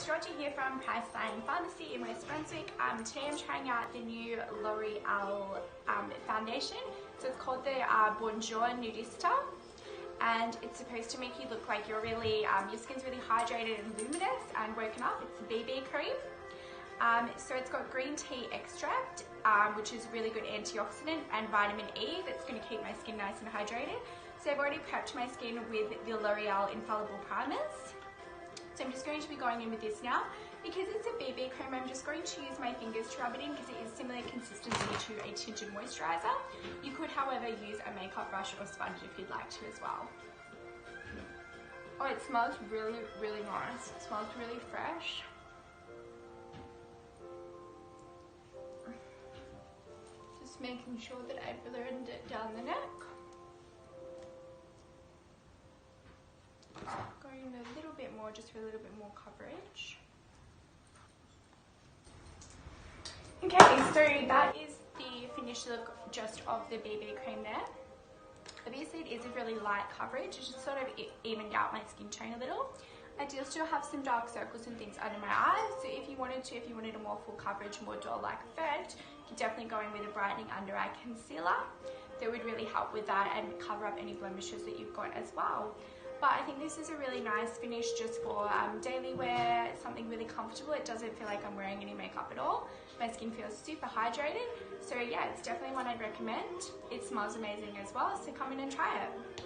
it's Georgie here from Priceline Pharmacy in West Brunswick. Today I'm trying out the new Loreal foundation. So it's called the Bonjour Nudista, and it's supposed to make you look like you're really, your skin's really hydrated and luminous and woken up. It's a BB cream. So it's got green tea extract, which is really good antioxidant, and vitamin E that's going to keep my skin nice and hydrated. So I've already prepped my skin with the Loreal Infallible Primers. So I'm just going to be going in with this now. Because it's a BB cream, I'm just going to use my fingers to rub it in because it is similar consistency to a tinted moisturiser. You could, however, use a makeup brush or sponge if you'd like to as well. Oh, it smells really, really nice. It smells really fresh. Just making sure that I blend it down the neck. Going a little bit more, just for a little bit more coverage. Okay, so that is the finished look just of the BB cream there. Obviously it is a really light coverage, it just sort of evened out my skin tone a little. I do still have some dark circles and things under my eyes, so if you wanted a more full coverage, more doll-like effect, you could definitely go in with a brightening under eye concealer. That would really help with that and cover up any blemishes that you've got as well. But I think this is a really nice finish just for daily wear. It's something really comfortable. It doesn't feel like I'm wearing any makeup at all. My skin feels super hydrated. So yeah, it's definitely one I'd recommend. It smells amazing as well, so come in and try it.